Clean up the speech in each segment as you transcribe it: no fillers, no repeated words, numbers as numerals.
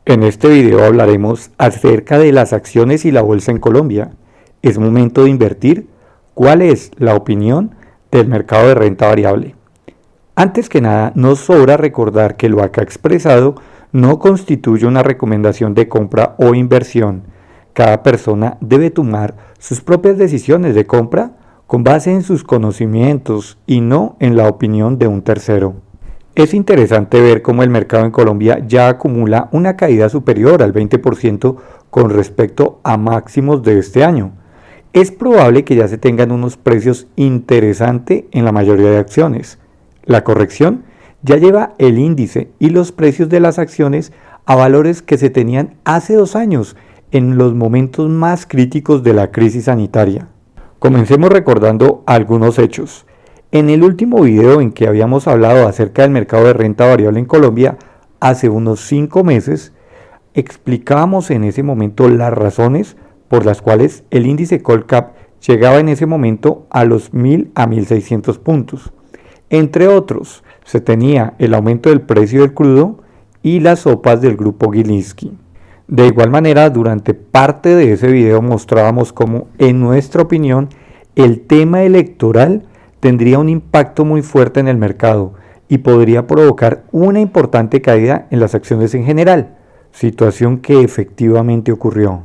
En este video hablaremos acerca de las acciones y la bolsa en Colombia. ¿Es momento de invertir? ¿Cuál es la opinión del mercado de renta variable? Antes que nada, nos sobra recordar que lo acá expresado no constituye una recomendación de compra o inversión. Cada persona debe tomar sus propias decisiones de compra con base en sus conocimientos y no en la opinión de un tercero. Es interesante ver cómo el mercado en Colombia ya acumula una caída superior al 20% con respecto a máximos de este año. Es probable que ya se tengan unos precios interesantes en la mayoría de acciones. La corrección ya lleva el índice y los precios de las acciones a valores que se tenían hace 2 años, en los momentos más críticos de la crisis sanitaria. Comencemos recordando algunos hechos. En el último video en que habíamos hablado acerca del mercado de renta variable en Colombia, hace unos 5 meses, explicábamos en ese momento las razones por las cuales el índice Colcap llegaba en ese momento a los 1000 a 1600 puntos. Entre otros, se tenía el aumento del precio del crudo y las sopas del grupo Gilinski. De igual manera, durante parte de ese video mostrábamos cómo, en nuestra opinión, el tema electoral tendría un impacto muy fuerte en el mercado y podría provocar una importante caída en las acciones en general, situación que efectivamente ocurrió.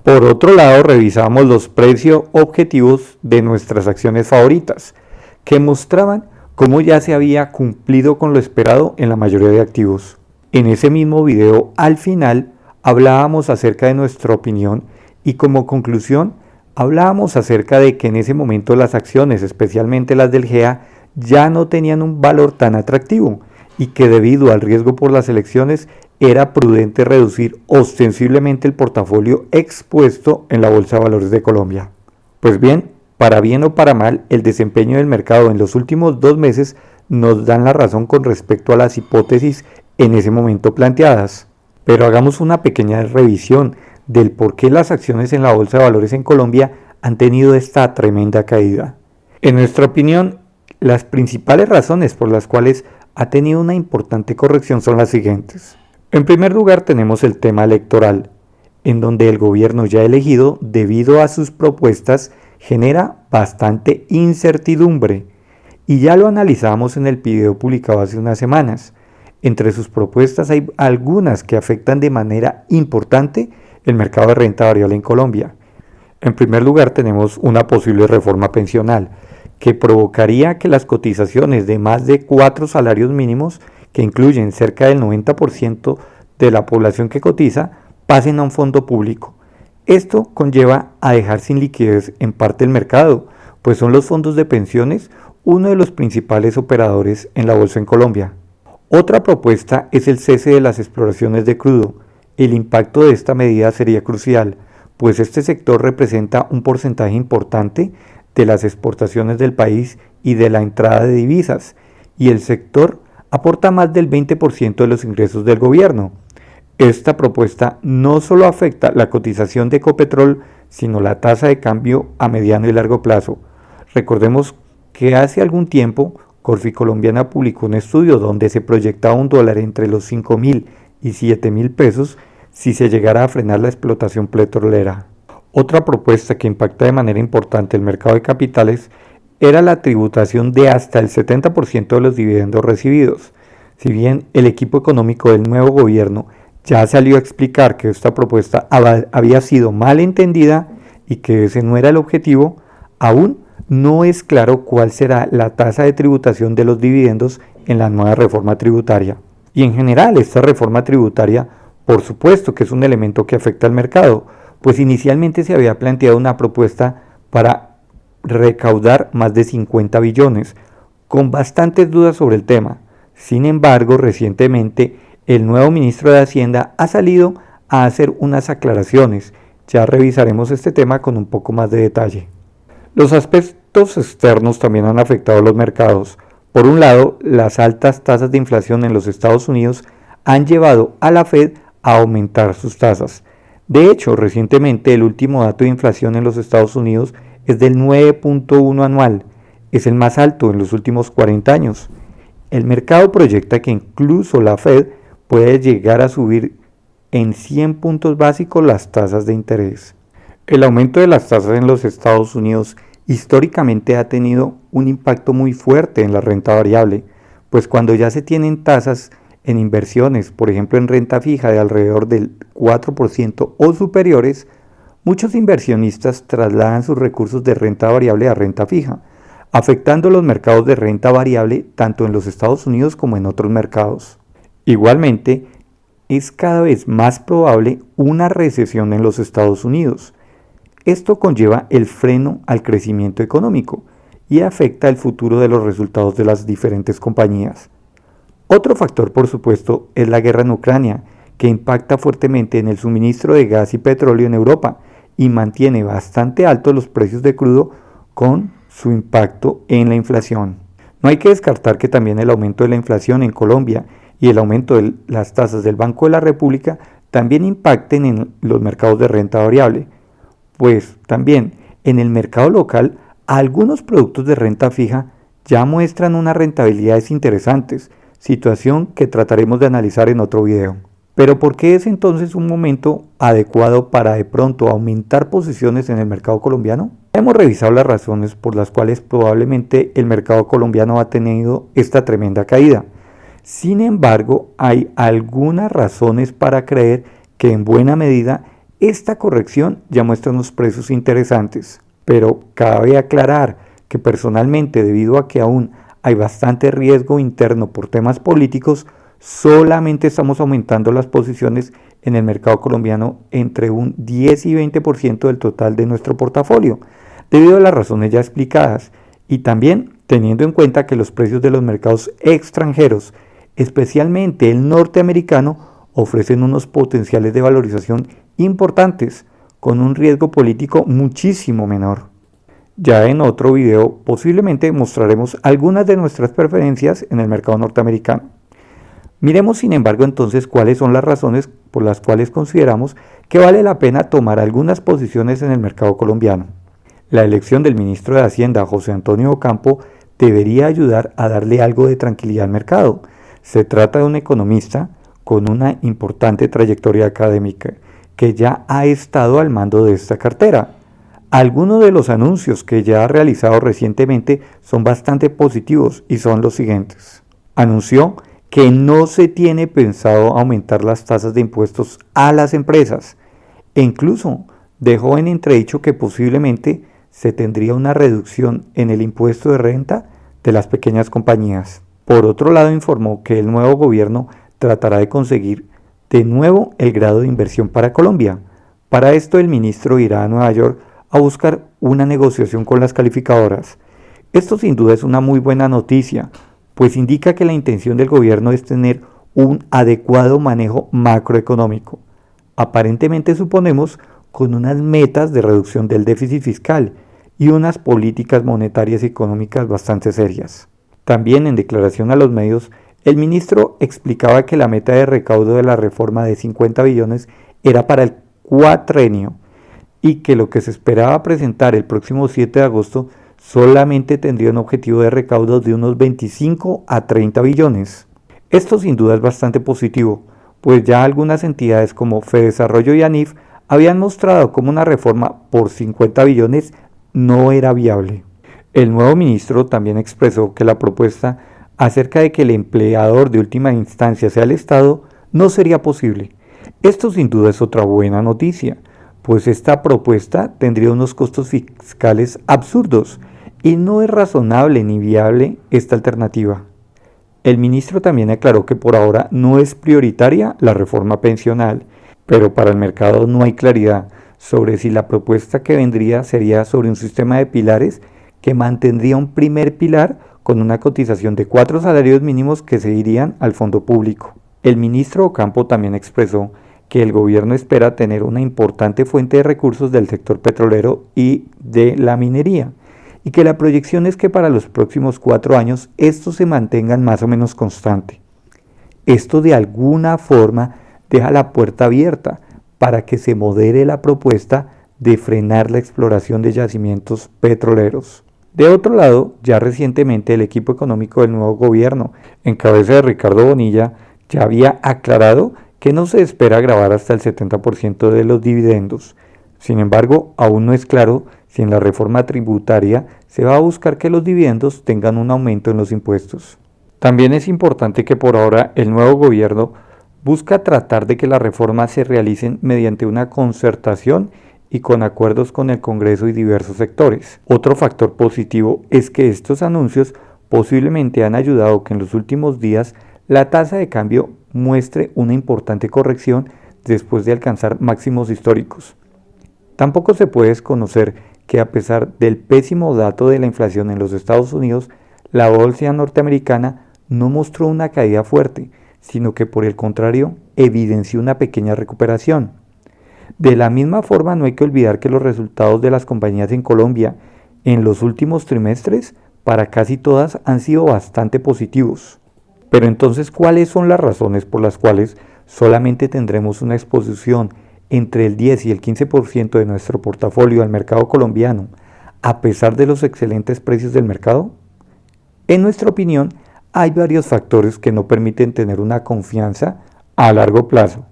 Por otro lado, revisamos los precios objetivos de nuestras acciones favoritas, que mostraban cómo ya se había cumplido con lo esperado en la mayoría de activos. En ese mismo video, al final, hablábamos acerca de nuestra opinión y como conclusión, hablábamos acerca de que en ese momento las acciones, especialmente las del GEA, ya no tenían un valor tan atractivo y que debido al riesgo por las elecciones era prudente reducir ostensiblemente el portafolio expuesto en la Bolsa de Valores de Colombia. Pues bien o para mal, el desempeño del mercado en los últimos 2 meses nos dan la razón con respecto a las hipótesis en ese momento planteadas. Pero hagamos una pequeña revisión del por qué las acciones en la Bolsa de Valores en Colombia han tenido esta tremenda caída. En nuestra opinión, las principales razones por las cuales ha tenido una importante corrección son las siguientes. En primer lugar tenemos el tema electoral, en donde el gobierno ya elegido, debido a sus propuestas, genera bastante incertidumbre. Y ya lo analizamos en el video publicado hace unas semanas. Entre sus propuestas hay algunas que afectan de manera importante el mercado de renta variable en Colombia. En primer lugar tenemos una posible reforma pensional que provocaría que las cotizaciones de más de 4 salarios mínimos, que incluyen cerca del 90% de la población que cotiza, pasen a un fondo público. Esto conlleva a dejar sin liquidez en parte el mercado, pues son los fondos de pensiones uno de los principales operadores en la bolsa en Colombia. Otra propuesta es el cese de las exploraciones de crudo. El impacto de esta medida sería crucial, pues este sector representa un porcentaje importante de las exportaciones del país y de la entrada de divisas, y el sector aporta más del 20% de los ingresos del gobierno. Esta propuesta no solo afecta la cotización de Ecopetrol, sino la tasa de cambio a mediano y largo plazo. Recordemos que hace algún tiempo Corfi Colombiana publicó un estudio donde se proyectaba un dólar entre los 5.000 y 7.000 pesos si se llegara a frenar la explotación petrolera. Otra propuesta que impacta de manera importante el mercado de capitales era la tributación de hasta el 70% de los dividendos recibidos. Si bien el equipo económico del nuevo gobierno ya salió a explicar que esta propuesta había sido mal entendida y que ese no era el objetivo, aún no es claro cuál será la tasa de tributación de los dividendos en la nueva reforma tributaria. Y en general, esta reforma tributaria, por supuesto que es un elemento que afecta al mercado, pues inicialmente se había planteado una propuesta para recaudar más de 50 billones, con bastantes dudas sobre el tema. Sin embargo, recientemente el nuevo ministro de Hacienda ha salido a hacer unas aclaraciones. Ya revisaremos este tema con un poco más de detalle. Los aspectos externos también han afectado a los mercados. Por un lado, las altas tasas de inflación en los Estados Unidos han llevado a la Fed a aumentar sus tasas. De hecho, recientemente el último dato de inflación en los Estados Unidos es del 9.1 anual, es el más alto en los últimos 40 años. El mercado proyecta que incluso la Fed puede llegar a subir en 100 puntos básicos las tasas de interés. El aumento de las tasas en los Estados Unidos históricamente ha tenido un impacto muy fuerte en la renta variable, pues cuando ya se tienen tasas en inversiones, por ejemplo en renta fija de alrededor del 4% o superiores, muchos inversionistas trasladan sus recursos de renta variable a renta fija, afectando los mercados de renta variable tanto en los Estados Unidos como en otros mercados. Igualmente, es cada vez más probable una recesión en los Estados Unidos. Esto conlleva el freno al crecimiento económico y afecta el futuro de los resultados de las diferentes compañías. Otro factor, por supuesto, es la guerra en Ucrania, que impacta fuertemente en el suministro de gas y petróleo en Europa y mantiene bastante altos los precios de crudo con su impacto en la inflación. No hay que descartar que también el aumento de la inflación en Colombia y el aumento de las tasas del Banco de la República también impacten en los mercados de renta variable, pues también en el mercado local algunos productos de renta fija ya muestran unas rentabilidades interesantes, situación que trataremos de analizar en otro video. Pero ¿por qué es entonces un momento adecuado para de pronto aumentar posiciones en el mercado colombiano? Hemos revisado las razones por las cuales probablemente el mercado colombiano ha tenido esta tremenda caída. Sin embargo, hay algunas razones para creer que en buena medida esta corrección ya muestra unos precios interesantes. Pero cabe aclarar que personalmente, debido a que aún hay bastante riesgo interno por temas políticos, solamente estamos aumentando las posiciones en el mercado colombiano entre un 10 y 20% del total de nuestro portafolio, debido a las razones ya explicadas, y también teniendo en cuenta que los precios de los mercados extranjeros, especialmente el norteamericano, ofrecen unos potenciales de valorización importantes, con un riesgo político muchísimo menor. Ya en otro video posiblemente mostraremos algunas de nuestras preferencias en el mercado norteamericano. Miremos sin embargo entonces cuáles son las razones por las cuales consideramos que vale la pena tomar algunas posiciones en el mercado colombiano. La elección del ministro de Hacienda, José Antonio Ocampo, debería ayudar a darle algo de tranquilidad al mercado. Se trata de un economista con una importante trayectoria académica que ya ha estado al mando de esta cartera. Algunos de los anuncios que ya ha realizado recientemente son bastante positivos y son los siguientes. Anunció que no se tiene pensado aumentar las tasas de impuestos a las empresas e incluso dejó en entredicho que posiblemente se tendría una reducción en el impuesto de renta de las pequeñas compañías. Por otro lado, informó que el nuevo gobierno tratará de conseguir de nuevo el grado de inversión para Colombia. Para esto el ministro irá a Nueva York a buscar una negociación con las calificadoras. Esto sin duda es una muy buena noticia, pues indica que la intención del gobierno es tener un adecuado manejo macroeconómico, aparentemente suponemos con unas metas de reducción del déficit fiscal y unas políticas monetarias y económicas bastante serias. También en declaración a los medios, el ministro explicaba que la meta de recaudo de la reforma de 50 billones era para el cuatrenio y que lo que se esperaba presentar el próximo 7 de agosto solamente tendría un objetivo de recaudo de unos 25 a 30 billones. Esto sin duda es bastante positivo, pues ya algunas entidades como Fedesarrollo y ANIF habían mostrado cómo una reforma por 50 billones no era viable. El nuevo ministro también expresó que la propuesta acerca de que el empleador de última instancia sea el Estado no sería posible. Esto sin duda es otra buena noticia, pues esta propuesta tendría unos costos fiscales absurdos y no es razonable ni viable esta alternativa. El ministro también aclaró que por ahora no es prioritaria la reforma pensional, pero para el mercado no hay claridad sobre si la propuesta que vendría sería sobre un sistema de pilares que mantendría un primer pilar con una cotización de 4 salarios mínimos que se irían al fondo público. El ministro Ocampo también expresó que el gobierno espera tener una importante fuente de recursos del sector petrolero y de la minería, y que la proyección es que para los próximos 4 años estos se mantengan más o menos constante. Esto de alguna forma deja la puerta abierta para que se modere la propuesta de frenar la exploración de yacimientos petroleros. De otro lado, ya recientemente el equipo económico del nuevo gobierno, en cabeza de Ricardo Bonilla, ya había aclarado que no se espera grabar hasta el 70% de los dividendos. Sin embargo, aún no es claro si en la reforma tributaria se va a buscar que los dividendos tengan un aumento en los impuestos. También es importante que por ahora el nuevo gobierno busca tratar de que las reformas se realicen mediante una concertación y con acuerdos con el Congreso y diversos sectores. Otro factor positivo es que estos anuncios posiblemente han ayudado a que en los últimos días la tasa de cambio muestre una importante corrección después de alcanzar máximos históricos. Tampoco se puede desconocer que a pesar del pésimo dato de la inflación en los Estados Unidos, la bolsa norteamericana no mostró una caída fuerte, sino que por el contrario evidenció una pequeña recuperación. De la misma forma, no hay que olvidar que los resultados de las compañías en Colombia en los últimos trimestres para casi todas han sido bastante positivos. Pero entonces, ¿cuáles son las razones por las cuales solamente tendremos una exposición entre el 10 y el 15% de nuestro portafolio al mercado colombiano, a pesar de los excelentes precios del mercado? En nuestra opinión, hay varios factores que no permiten tener una confianza a largo plazo.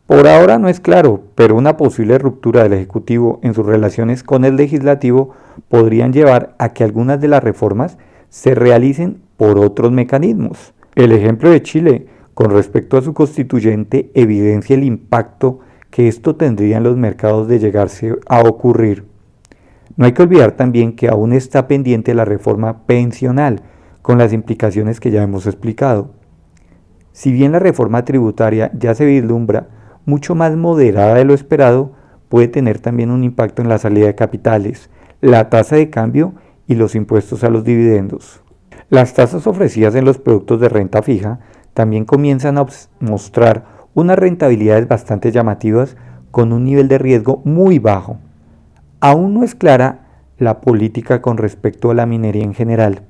Por ahora no es claro, pero una posible ruptura del Ejecutivo en sus relaciones con el Legislativo podrían llevar a que algunas de las reformas se realicen por otros mecanismos. El ejemplo de Chile, con respecto a su constituyente, evidencia el impacto que esto tendría en los mercados de llegarse a ocurrir. No hay que olvidar también que aún está pendiente la reforma pensional, con las implicaciones que ya hemos explicado. Si bien la reforma tributaria ya se vislumbra mucho más moderada de lo esperado, puede tener también un impacto en la salida de capitales, la tasa de cambio y los impuestos a los dividendos. Las tasas ofrecidas en los productos de renta fija también comienzan a mostrar unas rentabilidades bastante llamativas con un nivel de riesgo muy bajo. Aún no es clara la política con respecto a la minería en general.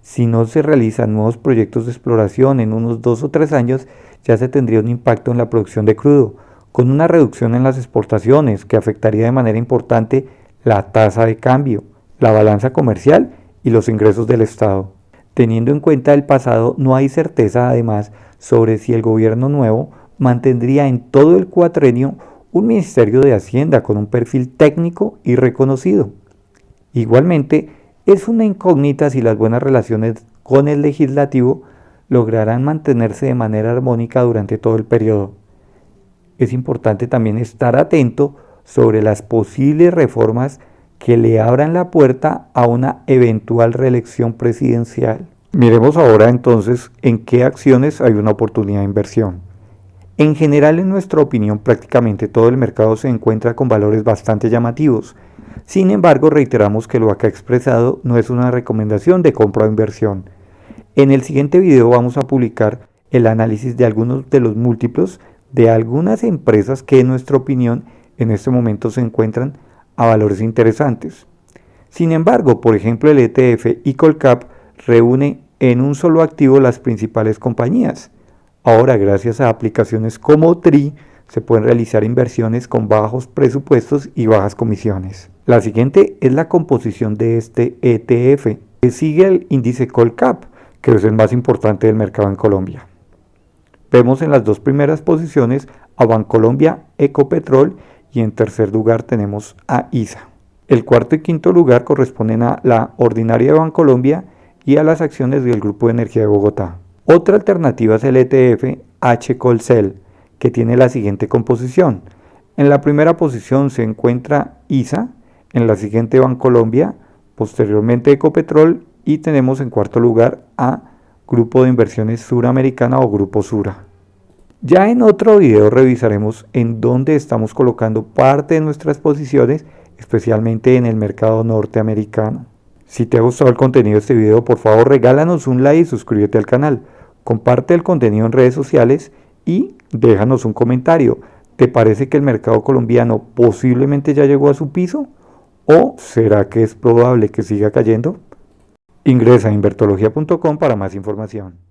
Si no se realizan nuevos proyectos de exploración en unos 2 o 3 años, ya se tendría un impacto en la producción de crudo, con una reducción en las exportaciones que afectaría de manera importante la tasa de cambio, la balanza comercial y los ingresos del Estado. Teniendo en cuenta el pasado, no hay certeza además sobre si el gobierno nuevo mantendría en todo el cuatrenio un Ministerio de Hacienda con un perfil técnico y reconocido. Igualmente, es una incógnita si las buenas relaciones con el legislativo lograrán mantenerse de manera armónica durante todo el periodo. Es importante también estar atento sobre las posibles reformas que le abran la puerta a una eventual reelección presidencial. Miremos ahora entonces en qué acciones hay una oportunidad de inversión. En general, en nuestra opinión, prácticamente todo el mercado se encuentra con valores bastante llamativos. Sin embargo, reiteramos que lo acá expresado no es una recomendación de compra o inversión. En el siguiente video vamos a publicar el análisis de algunos de los múltiplos de algunas empresas que en nuestra opinión en este momento se encuentran a valores interesantes. Sin embargo, por ejemplo, el ETF Colcap reúne en un solo activo las principales compañías. Ahora, gracias a aplicaciones como TRI, se pueden realizar inversiones con bajos presupuestos y bajas comisiones. La siguiente es la composición de este ETF, que sigue el índice Colcap, que es el más importante del mercado en Colombia. Vemos en las dos primeras posiciones a Bancolombia, Ecopetrol y en tercer lugar tenemos a ISA. El cuarto y quinto lugar corresponden a la ordinaria de Bancolombia y a las acciones del Grupo de Energía de Bogotá. Otra alternativa es el ETF Colcel, que tiene la siguiente composición. En la primera posición se encuentra ISA, en la siguiente Bancolombia, posteriormente Ecopetrol y tenemos en cuarto lugar a Grupo de Inversiones Suramericana o Grupo Sura. Ya en otro video revisaremos en dónde estamos colocando parte de nuestras posiciones, especialmente en el mercado norteamericano. Si te ha gustado el contenido de este video, por favor regálanos un like y suscríbete al canal. Comparte el contenido en redes sociales y déjanos un comentario. ¿Te parece que el mercado colombiano posiblemente ya llegó a su piso? ¿O será que es probable que siga cayendo? Ingresa a invertología.com para más información.